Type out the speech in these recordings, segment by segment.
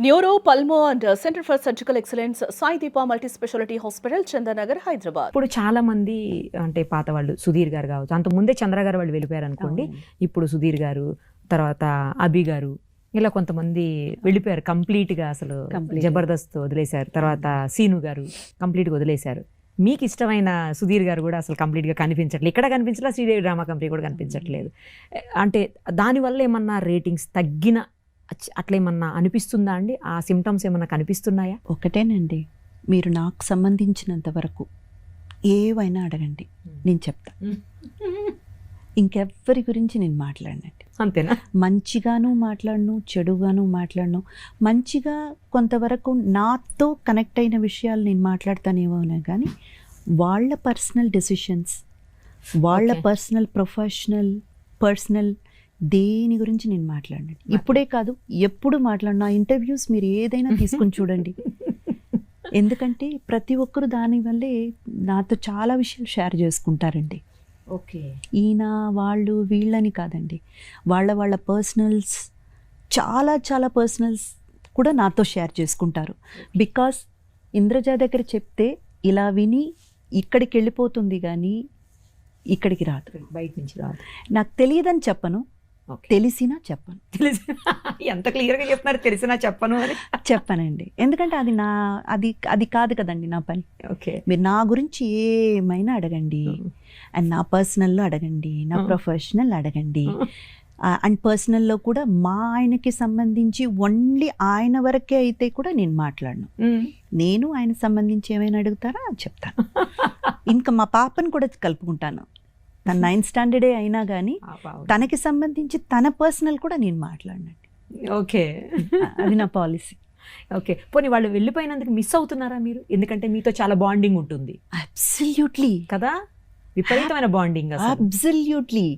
Neuro pulmo and centre for surgical excellence Sai Deepa multi speciality hospital Chandanagar Hyderabad. ఇప్పుడు చాలా మంది అంటే పాత వాళ్ళు సుధీర్ గారు కావచ్చు, అంత ముందే చంద్ర గారు వాళ్ళు వెళ్ళిపోయారు అనుకోండి. ఇప్పుడు సుధీర్ గారు, తర్వాత అభి గారు, ఇలా కొంతమంది వెళ్ళిపోయారు కంప్లీట్గా. అసలు జబర్దస్త్ వదిలేశారు. తర్వాత సీను గారు కంప్లీట్గా వదిలేశారు. మీకు ఇష్టమైన సుధీర్ గారు కూడా అసలు కంప్లీట్గా కనిపించట్లేదు. ఇక్కడ కనిపించట్లేదు, శ్రీదేవి డ్రామా కంపెనీ కూడా కనిపించట్లేదు. అంటే దానివల్ల ఏమన్నా రేటింగ్స్ తగ్గిన అట్లా ఏమన్నా అనిపిస్తుందా అండి? ఆ సిమ్టమ్స్ ఏమన్నా కనిపిస్తున్నాయా? ఒకటేనండి, మీరు నాకు సంబంధించినంత వరకు ఏవైనా అడగండి, నేను చెప్తా. ఇంకెవ్వరి గురించి నేను మాట్లాడినండి. అంతేనా? మంచిగాను మాట్లాడను, చెడుగాను మాట్లాడను. మంచిగా కొంతవరకు నాతో కనెక్ట్ అయిన విషయాలు నేను మాట్లాడతానేమో కానీ వాళ్ళ పర్సనల్ డెసిషన్స్, వాళ్ళ పర్సనల్ పర్సనల్ దేని గురించి నేను మాట్లాడినండి. ఇప్పుడే కాదు, ఎప్పుడు మాట్లాడిన ఇంటర్వ్యూస్ మీరు ఏదైనా తీసుకుని చూడండి. ఎందుకంటే ప్రతి ఒక్కరు దానివల్లే నాతో చాలా విషయాలు షేర్ చేసుకుంటారండి. ఓకే, ఈయన వాళ్ళు వీళ్ళని కాదండి, వాళ్ళ పర్సనల్స్, చాలా పర్సనల్స్ కూడా నాతో షేర్ చేసుకుంటారు. బికాస్ ఇంద్రజ దగ్గర చెప్తే ఇలా విని ఇక్కడికి వెళ్ళిపోతుంది కానీ ఇక్కడికి రాదు, బయట నుంచి రాదు. నాకు తెలియదని చెప్పను, తెలిసినా చెప్పను. ఎంత క్లియర్గా చెప్తున్నారు, తెలిసినా చెప్పను అని. చెప్పనండి, ఎందుకంటే అది కాదు కదండి నా పని. ఓకే, మీరు నా గురించి ఏమైనా అడగండి, అండ్ నా పర్సనల్లో అడగండి, నా ప్రొఫెషనల్ అడగండి. అండ్ పర్సనల్లో కూడా మా ఆయనకి సంబంధించి ఓన్లీ ఆయన వరకే అయితే కూడా నేను మాట్లాడను. నేను ఆయన సంబంధించి ఏమైనా అడుగుతారా చెప్తాను. ఇంకా మా పాపను కూడా కలుపుకుంటాను. తన 9th స్టాండర్డ్ అయినా కానీ తనకి సంబంధించి తన పర్సనల్ కూడా నేను మాట్లాడినండి. ఓకే, అది నా పాలసీ. ఓకే, పోనీ వాళ్ళు వెళ్ళిపోయినందుకు మిస్ అవుతున్నారా మీరు? ఎందుకంటే మీతో చాలా బాండింగ్ ఉంటుంది. అబ్సల్యూట్లీ కదా, విపరీతమైన బాండింగ్. అబ్సల్యూట్లీ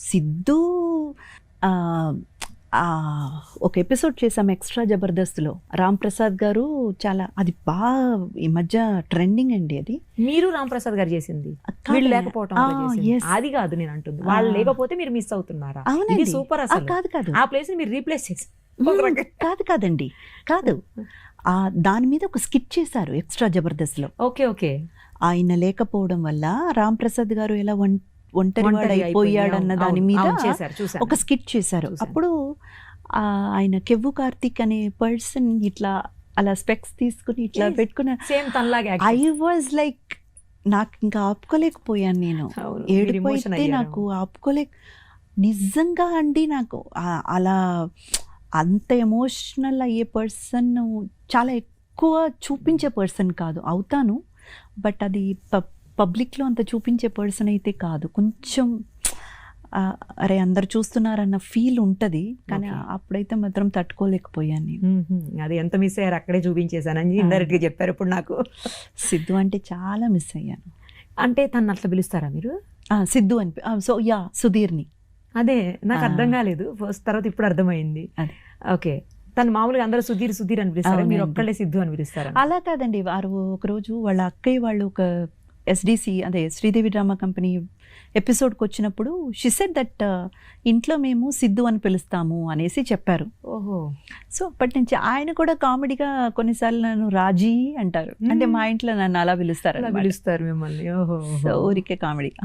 సిద్ధు ఒక ఎపిసోడ్ చేసాం ఎక్స్ట్రా జబర్దస్త్లో. రామ్ ప్రసాద్ గారు చాలా, అది బాగా ఈ మధ్య ట్రెండింగ్ అండి. అది మీరు రామ్ ప్రసాద్ గారు చేసింది, వీళ్ళు లేకపోవటం అది కాదు నేను అంటుంది. వాళ్ళు లేకపోతే మీరు మిస్ అవుతున్నారా? ఇది సూపర్. అసలు కాదు, ఆ ప్లేస్ మీరు రీప్లేస్ చేసి కాదండి, కాదు. దాని మీద ఒక స్కిట్ చేశారు ఎక్స్ట్రా జబర్దస్త్లో. ఓకే, ఆయన లేకపోవడం వల్ల రామ్ ప్రసాద్ గారు ఎలా ఒంటరివాడు అయిపోయాడన్న దాని మీద ఒక స్కిట్ చేశారు. అప్పుడు ఆయన కెవ్వు కార్తిక్ అనే పర్సన్ ఇట్లా అలా స్పెక్స్ తీసుకుని ఇట్లా పెట్టుకుని, ఐ వాజ్ లైక్, నాకు ఇంకా ఆపుకోలేకపోయాను. నేను ఏడిపోయితే నాకు నిజంగా అండి, నాకు అలా అంత ఎమోషనల్ అయ్యే పర్సన్, చాలా ఎక్కువ చూపించే పర్సన్ కాదు. అవుతాను, బట్ అది పబ్లిక్లో అంత చూపించే పర్సన్ అయితే కాదు. కొంచెం అరే అందరు చూస్తున్నారన్న ఫీల్ ఉంటుంది, కానీ అప్పుడైతే మాత్రం తట్టుకోలేకపోయాను నేను. అది ఎంత మిస్ అయ్యారు, అక్కడే చూపించేశానని ఇండైరెక్ట్గా చెప్పారు. ఇప్పుడు నాకు సిద్ధు అంటే చాలా మిస్ అయ్యాను. అంటే తను అట్లా పిలుస్తారా మీరు? సిద్ధు అని. సో సుధీర్ని. అదే నాకు అర్థం కాలేదు ఫస్ట్, తర్వాత ఇప్పుడు అర్థమైంది. ఓకే, తను మామూలుగా అందరూ సుధీర్ అని పిలుస్తారు, మీరు ఒక్కళ్ళే సిద్ధు అని పిలుస్తారు? అలా కాదండి, వారు ఒకరోజు వాళ్ళ అక్కయ్య వాళ్ళు ఒక SDC, అదే శ్రీదేవి డ్రామా కంపెనీ ఎపిసోడ్కి వచ్చినప్పుడు షీ సెడ్ దట్ ఇంట్లో మేము సిద్ధు అని పిలుస్తాము అనేసి చెప్పారు. ఓహో, సో అప్పటి నుంచి ఆయన కూడా కామెడీగా కొన్నిసార్లు నన్ను రాజీ అంటారు. అంటే మా ఇంట్లో నన్ను అలా పిలుస్తారు మిమ్మల్ని. ఓహో, ఊరికే కామెడీగా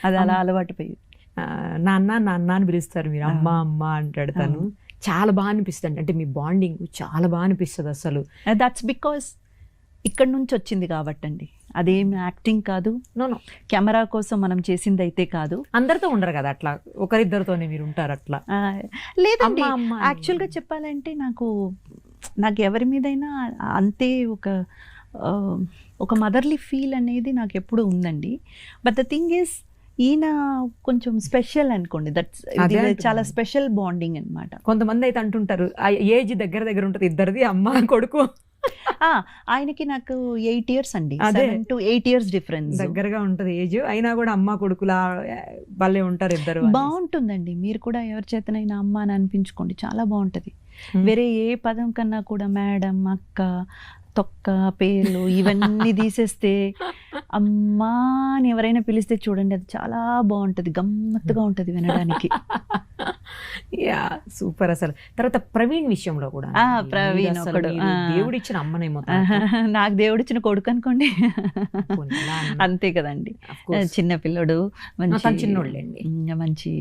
అది అలా అలవాటు పోయి నాన్న అని పిలుస్తారు మీరు. అమ్మ అంటాడు తను. చాలా బాగా అనిపిస్తుంది, అంటే మీ బాండింగ్ చాలా బాగా అనిపిస్తుంది అసలు. దట్స్ బికాస్ ఇక్కడ నుంచి వచ్చింది కాబట్టి అండి, అదేం యాక్టింగ్ కాదు, కెమెరా కోసం మనం చేసింది అయితే కాదు. అందరితో ఉండరు కదా అట్లా, ఒకరిద్దరితోనే మీరు ఉంటారు అట్లా? లేదండి, యాక్చువల్గా చెప్పాలంటే నాకు ఎవరి మీదైనా అంతే ఒక మదర్లీ ఫీల్ అనేది నాకు ఎప్పుడు ఉందండి. బట్ ద థింగ్ ఈస్, ఈయన కొంచెం స్పెషల్ అనుకోండి, దట్స్ చాలా స్పెషల్ బాండింగ్ అనమాట. కొంతమంది అయితే అంటుంటారు ఏజ్ దగ్గర ఉంటుంది ఇద్దరిది, అమ్మ కొడుకు. ఆయనకి నాకు 8 years అండి, 7 to 8 years డిఫరెన్స్. దగ్గరగా ఉంటుంది ఏజ్, అయినా కూడా అమ్మ కొడుకులా భలే ఉంటారు ఇద్దరు. బాగుంటుందండి, మీరు కూడా ఎవరి చేతనైనా అమ్మ అని అనిపించుకోండి, చాలా బాగుంటుంది. వేరే ఏ పదం కన్నా కూడా మేడం, అక్క, తొక్క, పేర్లు ఇవన్నీ తీసేస్తే అమ్మా అని ఎవరైనా పిలిస్తే చూడండి, అది చాలా బాగుంటుంది, గమ్మత్తుగా ఉంటుంది వినడానికి. యా సూపర్ అసలు. తర్వాత ప్రవీణ్ విషయంలో కూడా ప్రవీణ్ ఒకడు దేవుడు ఇచ్చిన అమ్మనేమో నాకు దేవుడిచ్చిన కొడుకు అనుకోండి. అంతే కదండి, చిన్న పిల్లడు, మంచి చిన్నోళ్ళండి, మంచి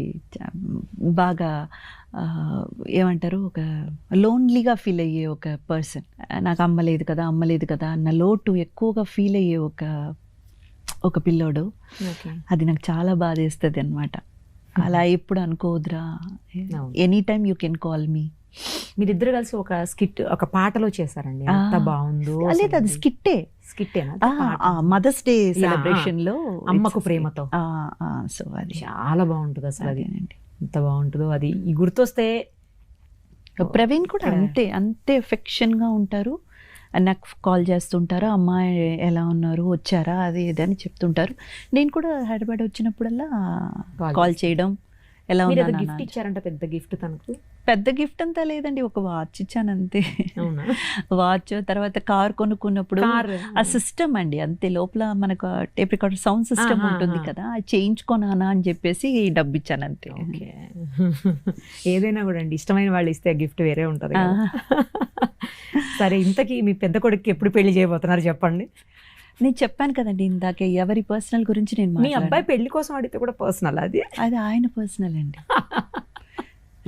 బాగా ఏమంటారు, ఒక లోన్లీగా ఫీల్ అయ్యే ఒక పర్సన్. నాకు అమ్మలేదు కదా అన్న లోటు ఎక్కువగా ఫీల్ అయ్యే ఒక పిల్లోడు. అది నాకు చాలా బాధేస్తుంది అనమాట. అలా ఎప్పుడు అనుకోవద్దురా, any time you can call me. మీరిద్దరు కలిసి ఒక స్కిట్, ఒక పాటలో చేశారండి, ఎంత బాగుందో. లేదు, అది స్కిట్టేనా, మదర్స్ డే సెలబ్రేషన్ లో అమ్మకు ప్రేమతో. సో అది చాలా బాగుంటుంది అసలు, అది ఎంత బాగుంటుందో. అది ఈ గుర్తొస్తే. ప్రవీణ్ కూడా అంతే ఎఫెక్షన్ గా ఉంటారు. నాకు కాల్ చేస్తుంటారు, అమ్మాయి ఎలా ఉన్నారు, వచ్చారా, అది ఇది అని చెప్తుంటారు. నేను కూడా హైదరాబాద్ వచ్చినప్పుడల్లా కాల్ చేయడం, ఎలా ఉన్నారు. గిఫ్ట్ ఇచ్చారంట, పెద్ద గిఫ్ట్ తనకు. పెద్ద గిఫ్ట్ అంతా లేదండి, ఒక వాచ్ ఇచ్చాను అంతే. వాచ్, తర్వాత కార్ కొనుక్కున్నప్పుడు ఆ సిస్టమ్ అండి అంతే, లోపల మనకు టేప్ రికార్డర్ సౌండ్ సిస్టమ్ ఉంటుంది కదా, అది చేయించుకోనా అని చెప్పేసి డబ్బు ఇచ్చాను అంతే. ఏదైనా కూడా అండి, ఇష్టమైన వాళ్ళు ఇస్తే గిఫ్ట్ వేరే ఉంటుంది. సరే, ఇంతకీ మీ పెద్ద కొడుకు ఎప్పుడు పెళ్లి చేయబోతున్నారు చెప్పండి. నేను చెప్పాను కదండి ఇందాకే, ఎవరి పర్సనల్ గురించి నేను. మీ అబ్బాయి పెళ్లి కోసం అడిగితే కూడా పర్సనల్, అది ఆయన పర్సనల్ అండి.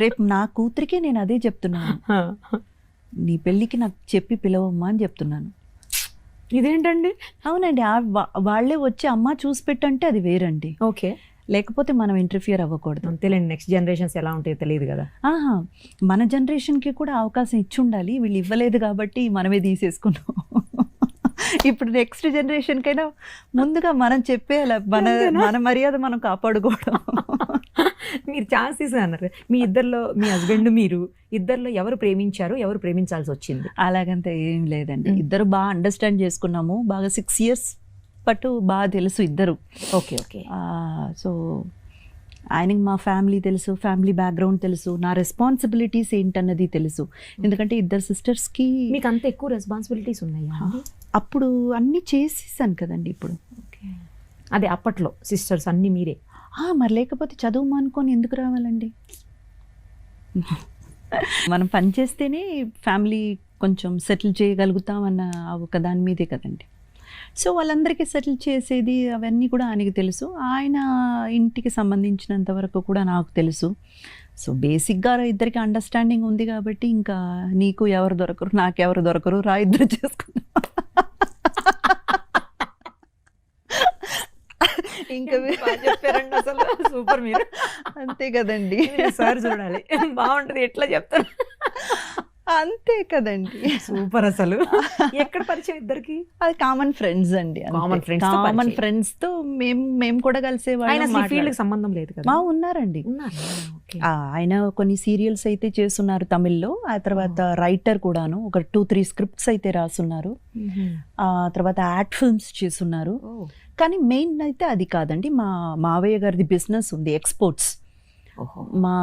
రేపు నా కూతురికే నేను అదే చెప్తున్నాను, నీ పెళ్ళికి నాకు చెప్పి పిలవమ్మా అని చెప్తున్నాను. ఇదేంటండి? అవునండి, వాళ్ళే వచ్చి అమ్మ చూసి పెట్టంటే అది వేరండి. ఓకే, లేకపోతే మనం ఇంటర్ఫియర్ అవ్వకూడదు. అంతేలేండి, నెక్స్ట్ జనరేషన్స్ ఎలా ఉంటాయో తెలియదు కదా. మన జనరేషన్కి కూడా అవకాశం ఇచ్చి ఉండాలి, వీళ్ళు ఇవ్వలేదు కాబట్టి మనమే తీసేసుకున్నాం. ఇప్పుడు నెక్స్ట్ జనరేషన్ కైనా ముందుగా మనం చెప్పేయాలి, మన మర్యాద మనం కాపాడుకోవడం. మీరు ఛాన్సెస్ అన్నారు, మీ ఇద్దరిలో, మీ హస్బెండ్ మీరు ఇద్దరిలో ఎవరు ప్రేమించారు, ఎవరు ప్రేమించాల్సి వచ్చింది? అలాగంతా ఏం లేదండి, ఇద్దరు బాగా అండర్స్టాండ్ చేసుకున్నాము, బాగా 6 years పట్టు బాగా తెలుసు ఇద్దరు. Okay okay. సో ఆయనకి మా ఫ్యామిలీ తెలుసు, ఫ్యామిలీ బ్యాక్గ్రౌండ్ తెలుసు, నా రెస్పాన్సిబిలిటీస్ ఏంటన్నది తెలుసు. ఎందుకంటే ఇద్దరు సిస్టర్స్కి. మీకు అంత ఎక్కువ రెస్పాన్సిబిలిటీస్ ఉన్నాయా? అప్పుడు అన్నీ చేసేసాను కదండి ఇప్పుడు. అదే అప్పట్లో సిస్టర్స్ అన్నీ మీరే. మరి లేకపోతే చదువు మానుకొని ఎందుకు రావాలండి? మనం పని చేస్తేనే ఫ్యామిలీ కొంచెం సెటిల్ చేయగలుగుతామన్న ఒక దాని మీదే కదండి. సో వాళ్ళందరికీ సెటిల్ చేసేది అవన్నీ కూడా ఆయనకి తెలుసు, ఆయన ఇంటికి సంబంధించినంత వరకు కూడా నాకు తెలుసు. సో బేసిక్గా ఇద్దరికి అండర్స్టాండింగ్ ఉంది కాబట్టి ఇంకా నీకు ఎవరు దొరకరు, నాకెవరు దొరకరు, రా ఇద్దరు చేసుకున్నాం. ఇంకా చెప్పారండి అసలు, సూపర్. మీరు అంతే కదండి, సార్ చూడాలి, బాగుంటుంది ఎట్లా చెప్తారు. అంతే కదండి, సూపర్. అసలు ఎక్కడ పరిచయం ఇద్దరికి? అది కామన్ ఫ్రెండ్స్ అండి, కామన్ ఫ్రెండ్స్ తో మేము కూడా కలిసేవాళ్ళం. ఫీల్డ్ సంబంధం లేదు కదా? ఉన్నారండి, ఆయన కొన్ని సీరియల్స్ అయితే చేస్తున్నారు తమిళ్లో, ఆ తర్వాత రైటర్ కూడాను, ఒక 2-3 scripts అయితే రాసున్నారు, ఆ తర్వాత యాడ్ ఫిల్మ్స్ చేస్తున్నారు. కానీ మెయిన్ అయితే అది కాదండి, మా మావయ్య గారిది బిజినెస్ ఉంది, ఎక్స్పోర్ట్స్. మా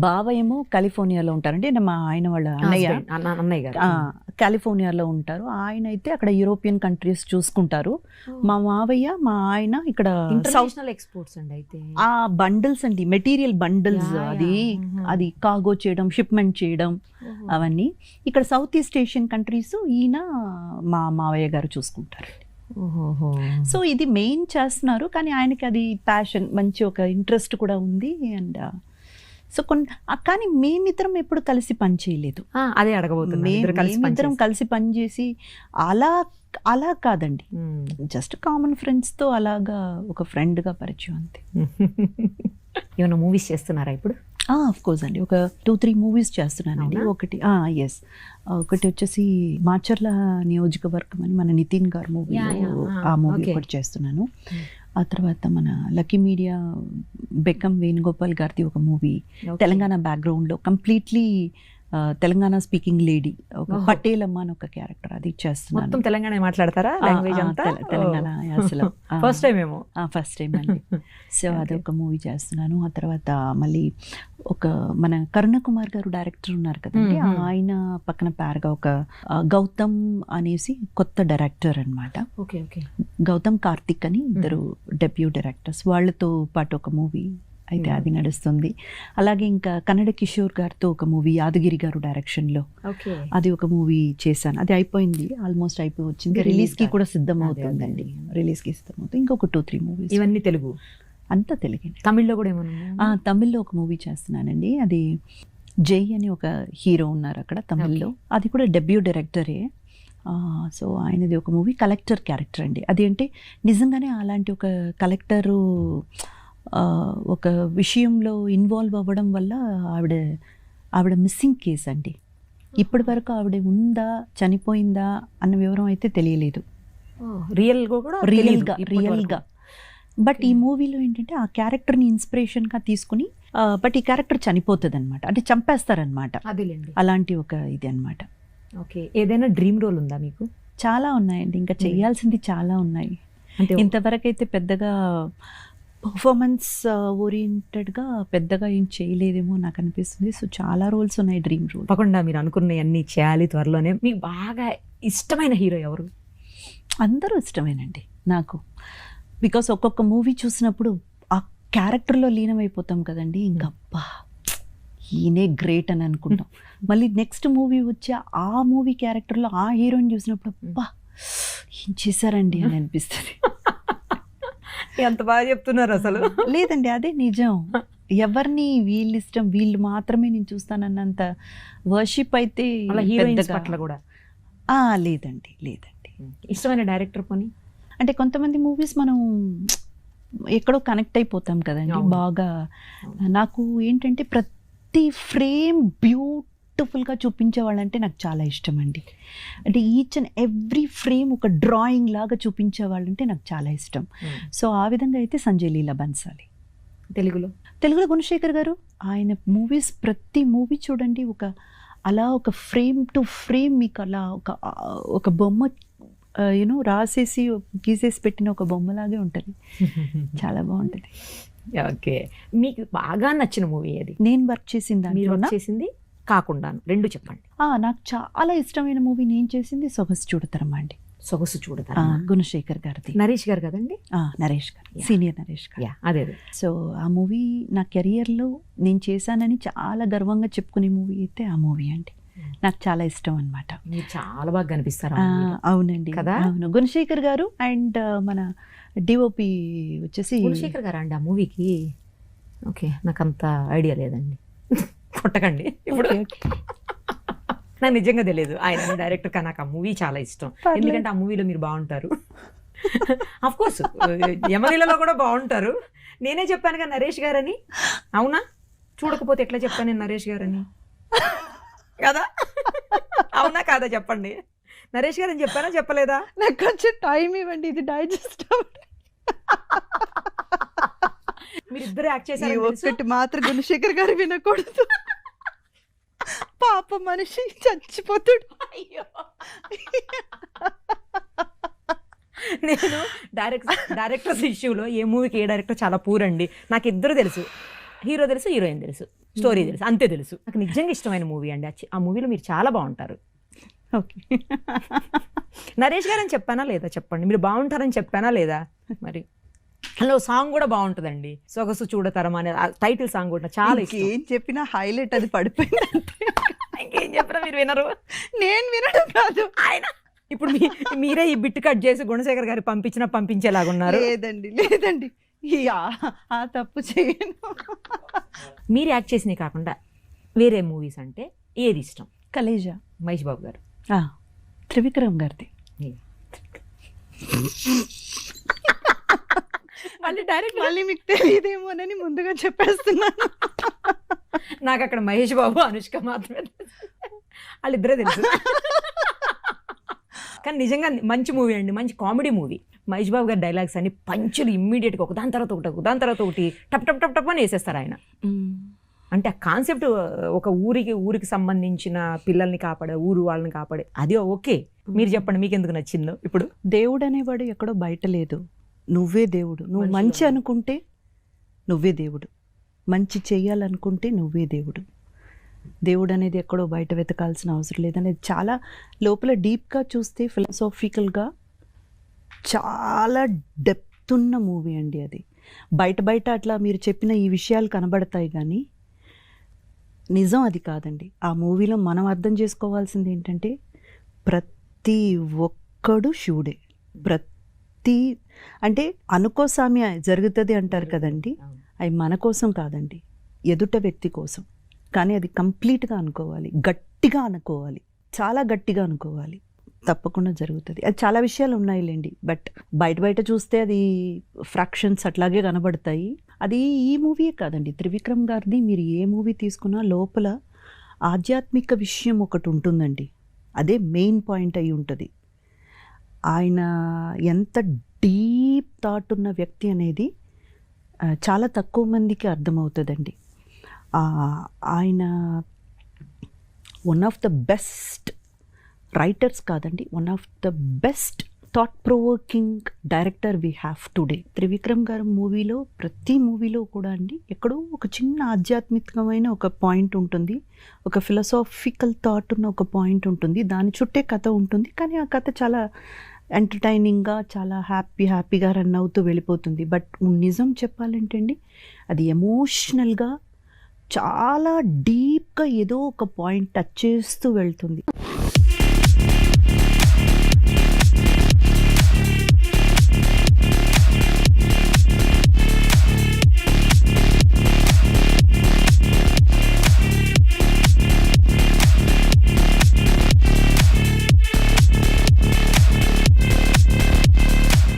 బావ ఏమో కాలిఫోర్నియాలో ఉంటారండి, మా ఆయన వాళ్ళ అన్నయ్య గారు కాలిఫోర్నియాలో ఉంటారు. ఆయన అయితే అక్కడ యూరోపియన్ కంట్రీస్ చూసుకుంటారు. మా మావయ్య, మా ఆయన ఇక్కడ ఇంటర్నేషనల్ ఎక్స్పోర్ట్స్ అండి. అయితే ఆ బండిల్స్ అండి, మెటీరియల్ బండిల్స్, అది కార్గో చేయడం, షిప్మెంట్ చేయడం, అవన్నీ ఇక్కడ సౌత్ ఈస్ట్ ఏషియన్ కంట్రీస్ ఈయన మా మావయ్య గారు చూసుకుంటారు. సో ఇది మెయిన్ చేస్తున్నారు, కానీ ఆయనకి అది ప్యాషన్, మంచి ఒక ఇంట్రెస్ట్ కూడా ఉంది. అండ్ సో కానీ మేమిద్దరం ఎప్పుడు కలిసి పని చేయలేదు. అదే అడగబోతున్నా, మేమిద్దరం కలిసి పనిచేసి అలా కాదండి, జస్ట్ కామన్ ఫ్రెండ్స్తో అలాగా ఒక ఫ్రెండ్గా పరిచయం అంతే. ఏమైనా మూవీస్ చేస్తున్నారా ఇప్పుడు? ఆఫ్ కోర్స్ అండి, ఒక 2-3 మూవీస్ చేస్తున్నానండి. ఒకటి వచ్చేసి మాచర్ల నియోజకవర్గం అని మన నితిన్ గారు మూవీ, ఆ మూవీ ఒకటి చేస్తున్నాను. ఆ తర్వాత మన లక్కీ మీడియా బెక్కం వేణుగోపాల్ గారిది ఒక మూవీ, తెలంగాణ బ్యాక్గ్రౌండ్లో కంప్లీట్లీ తెలంగాణ స్పీకింగ్ లేడీ, ఒక పటేల్ అమ్మ అని ఒక క్యారెక్టర్, అది చేస్తున్నాను. మొత్తం తెలంగాణ మాట్లాడతారా? లాంగ్వేజ్ అంతా తెలంగాణ అసలు ఫస్ట్ టైం ఏమో, ఫస్ట్ టైం అండి. సో అదొక మూవీ చేస్తున్నాను. ఆ తర్వాత మళ్ళీ ఒక మన కరుణ కుమార్ గారు డైరెక్టర్ ఉన్నారు కదండి, ఆయన పక్కన పేరుగా ఒక గౌతమ్ అనేసి కొత్త డైరెక్టర్ అనమాట. Okay okay. గౌతమ్ కార్తిక్ అని ఇద్దరు డెబ్యూ డైరెక్టర్స్, వాళ్ళతో పాటు ఒక మూవీ అయితే అది నడుస్తుంది. అలాగే ఇంకా కన్నడ కిషోర్ గారితో ఒక మూవీ యాదగిరి గారు డైరెక్షన్లో ఓకే. అది ఒక మూవీ చేశాను. అది అయిపోయింది, ఆల్మోస్ట్ అయిపోయి వచ్చింది. ఇంకా రిలీజ్కి release కూడా సిద్ధం అవుతుందండి. రిలీజ్కి సిద్ధం అవుతుంది. ఇంకొక 2-3 మూవీస్. ఇవన్నీ తెలుగు. అంతా తెలుగే. తమిళ్లో కూడా ఏమన్నా? తమిళ్లో ఒక మూవీ చేస్తున్నానండి. అది జై అని ఒక హీరో ఉన్నారు అక్కడ తమిళ్లో. అది కూడా డెబ్యూ డైరెక్టరే. సో ఆయనది ఒక మూవీ కలెక్టర్ క్యారెక్టర్ అండి. అది అంటే నిజంగానే అలాంటి ఒక కలెక్టరు ఒక విషయంలో ఇన్వాల్వ్ అవ్వడం వల్ల ఆవిడ మిస్సింగ్ కేస్ అండి. ఇప్పటి వరకు ఆవిడ ఉందా చనిపోయిందా అన్న వివరం అయితే తెలియలేదు రియల్గా. బట్ ఈ మూవీలో ఏంటంటే ఆ క్యారెక్టర్ని ఇన్స్పిరేషన్గా తీసుకుని బట్ ఈ క్యారెక్టర్ చనిపోతుంది అనమాట, అంటే చంపేస్తారనమాట. అలాంటి ఒక ఇది అనమాట. ఓకే. ఏదైనా డ్రీమ్ రోల్ ఉందా మీకు? చాలా ఉన్నాయండి, ఇంకా చేయాల్సింది చాలా ఉన్నాయి. అంటే ఇంతవరకు అయితే పెద్దగా పర్ఫార్మెన్స్ ఓరియంటెడ్గా పెద్దగా ఏం చేయలేదేమో నాకు అనిపిస్తుంది. సో చాలా రోల్స్ ఉన్నాయి డ్రీమ్ రోల్. తప్పకుండా మీరు అనుకున్న అన్ని చేయాలి త్వరలోనే. మీకు బాగా ఇష్టమైన హీరో ఎవరు? అందరూ ఇష్టమేనండి నాకు. బికాస్ ఒక్కొక్క మూవీ చూసినప్పుడు ఆ క్యారెక్టర్లో లీనమైపోతాం కదండి. ఇంకా అబ్బా ఈయనే గ్రేట్ అని అనుకుంటాం. మళ్ళీ నెక్స్ట్ మూవీ వచ్చి ఆ మూవీ క్యారెక్టర్లో ఆ హీరోని చూసినప్పుడు అబ్బా ఏం చేశారండి అని అనిపిస్తుంది. ఎంత బాగా చెప్తున్నారు అసలు. లేదండి అదే నిజం. ఎవరిని వీళ్ళు ఇష్టం వీళ్ళు మాత్రమే నేను చూస్తానన్నంత వర్షిప్ అయితే హీరోయిన్స్ పట్ల కూడా లేదండి. ఇష్టమైన డైరెక్టర్ పోనీ? అంటే కొంతమంది మూవీస్ మనం ఎక్కడో కనెక్ట్ అయిపోతాం కదండి బాగా. నాకు ఏంటంటే ప్రతి ఫ్రేమ్ బ్యూటిఫుల్గా చూపించే వాళ్ళంటే నాకు చాలా ఇష్టం అండి. అంటే ఈచ్ అండ్ ఎవ్రీ ఫ్రేమ్ ఒక డ్రాయింగ్ లాగా చూపించే వాళ్ళంటే నాకు చాలా ఇష్టం. సో ఆ విధంగా అయితే సంజయ్ లీలా బన్సాలి. తెలుగులో గుణశేఖర్ గారు ఆయన మూవీస్ ప్రతి మూవీ చూడండి అలా ఒక ఫ్రేమ్ టు ఫ్రేమ్ మీకు అలా ఒక బొమ్మ రాసేసి గీసేసి పెట్టిన ఒక బొమ్మలాగే ఉంటుంది. చాలా బాగుంటుంది. ఓకే. మీకు బాగా నచ్చిన మూవీ ఏది? నేను వర్క్ చేసింది కాకుండా 2 చెప్పండి. నాకు చాలా ఇష్టమైన మూవీ నేను చేసింది సొగసు చూడతరమా అండి. సొగసు చూడతరమా గుణశేఖర్ గారిది. నరేష్ గారు కదండి? నరేష్ గారు, సీనియర్ నరేష్ గారు. అదే. సో ఆ మూవీ నా కెరియర్లో నేను చేశానని చాలా గర్వంగా చెప్పుకునే మూవీ అయితే ఆ మూవీ అండి. నాకు చాలా ఇష్టం అనమాట. మీరు చాలా బాగా కనిపిస్తారు. అవునండి కదా. అవును, గుణశేఖర్ గారు అండ్ మన డిఓపి వచ్చేసి గుణశేఖర్ గారు అండి ఆ మూవీకి. ఓకే, నాకు అంత ఐడియా లేదండి, కొట్టకండి ఇప్పుడు. నాకు నిజంగా తెలియదు ఆయన డైరెక్టర్, కానీ నాకు ఆ మూవీ చాలా ఇష్టం. ఎందుకంటే ఆ మూవీలో మీరు బాగుంటారు. అఫ్ కోర్స్ యమలీలలో కూడా బాగుంటారు. నేనే చెప్పాను కదా నరేష్ గారని. అవునా? చూడకపోతే ఎట్లా చెప్పాను నేను నరేష్ గారని కదా? అవునా కాదా చెప్పండి. నరేష్ గారు అని చెప్పానా చెప్పలేదా? నాకు కొంచెం టైం ఇవ్వండి, ఇది డైజెస్ట్ మీరు ఇద్దరు యాక్ట్ చేశారు. ఒక్కటి మాత్రం గుణశేఖర్ గారు వినకూడదు, పాప మనిషి చచ్చిపోతాడు. అయ్యో, నేను డైరెక్టర్స్ ఇష్యూలో ఏ మూవీకి ఏ డైరెక్టర్ చాలా పూర్ అండి. నాకు ఇద్దరు తెలుసు, హీరో తెలుసు, హీరోయిన్ తెలుసు, స్టోరీ తెలుసు, అంతే తెలుసు. నాకు నిజంగా ఇష్టమైన మూవీ అండి. ఆ మూవీలో మీరు చాలా బాగుంటారు. ఓకే, నరేష్ గారు అని చెప్పానా లేదా చెప్పండి. మీరు బాగుంటారని చెప్పానా లేదా? మరి అందులో సాంగ్ కూడా బాగుంటుందండి, సొగసు చూడతరమా అనే టైటిల్ సాంగ్ కూడా చాలా ఇష్టం. ఏం చెప్పినా హైలైట్ అది పడిపోయింది. ఇంకేం చెప్పినా మీరు వినరు. నేను వినడం కాదు, ఆయన ఇప్పుడు మీరే ఈ బిట్ కట్ చేసి గుణశేఖర్ గారు పంపించేలాగున్నారు. లేదండి ఆ తప్పు చేయను. మీరు యాక్ట్ చేసినవి కాకుండా వేరే మూవీస్ అంటే ఏది ఇష్టం? కలేజా, మహేష్ బాబు గారు. త్రివిక్రమ్ గారిది. మళ్ళీ మీకు తెలియదేమోనని ముందుగా చెప్పేస్తున్నాను. నాకు అక్కడ మహేష్ బాబు, అనుష్క మాత్రమే, వాళ్ళిద్దరే తెలుసు. కానీ నిజంగా మంచి మూవీ అండి, మంచి కామెడీ మూవీ. మహేష్ బాబు గారి డైలాగ్స్ అన్ని పంచులు ఇమ్మీడియట్గా ఒకదాని తర్వాత ఒకటి టప్ టప్ టప్ టప్ అని వేసేస్తారు ఆయన. అంటే ఆ కాన్సెప్ట్ ఒక ఊరికి సంబంధించిన పిల్లల్ని కాపాడే, ఊరు వాళ్ళని కాపాడే, అది ఓకే. మీరు చెప్పండి మీకు ఎందుకు నచ్చిందో. ఇప్పుడు దేవుడు అనేవాడు ఎక్కడో బయట లేదు, నువ్వే దేవుడు. నువ్వు మంచి అనుకుంటే నువ్వే దేవుడు, మంచి చెయ్యాలనుకుంటే నువ్వే దేవుడు. దేవుడు అనేది ఎక్కడో బయట వెతకాల్సిన అవసరం లేదనేది చాలా లోపల డీప్గా చూస్తే ఫిలాసాఫికల్గా చాలా డెప్త్ ఉన్న మూవీ అండి అది. బయట అట్లా మీరు చెప్పిన ఈ విషయాలు కనబడతాయి కానీ నిజం అది కాదండి. ఆ మూవీలో మనం అర్థం చేసుకోవాల్సింది ఏంటంటే ప్రతి ఒక్కడు శివుడే. ప్రతి అంటే అనుకోసామి జరుగుతుంది అంటారు కదండి, అవి మన కోసం కాదండి, ఎదుట వ్యక్తి కోసం. కానీ అది కంప్లీట్గా అనుకోవాలి, గట్టిగా అనుకోవాలి, చాలా గట్టిగా అనుకోవాలి, తప్పకుండా జరుగుతుంది. అది చాలా విషయాలు ఉన్నాయిలేండి, బట్ బయట చూస్తే అది ఫ్రాక్షన్స్ అట్లాగే కనబడతాయి. అది ఈ మూవీయే కాదండి, త్రివిక్రమ్ గారిది మీరు ఏ మూవీ తీసుకున్నా లోపల ఆధ్యాత్మిక విషయం ఒకటి ఉంటుందండి. అదే మెయిన్ పాయింట్ అయి ఉంటుంది. ఆయన ఎంత డీప్ థాట్ ఉన్న వ్యక్తి అనేది చాలా తక్కువ మందికి అర్థమవుతుందండి. ఆయన one of the best writers కాదండి, one of the best thought provoking director we have today. Trivikram గారి మూవీలో ప్రతి మూవీలో కూడా అండి ఎక్కడో ఒక చిన్న ఆధ్యాత్మికమైన ఒక పాయింట్ ఉంటుంది, ఒక ఫిలసాఫికల్ థాట్ ఉన్న ఒక పాయింట్ ఉంటుంది, దాని చుట్టే కథ ఉంటుంది. కానీ ఆ కథ చాలా ఎంటర్టైనింగ్గా, చాలా హ్యాపీగా రన్ అవుతూ వెళ్ళిపోతుంది. బట్ నిజం చెప్పాలంటే అండి అది ఎమోషనల్గా చాలా డీప్గా ఏదో ఒక పాయింట్ టచ్ చేస్తూ వెళ్తుంది.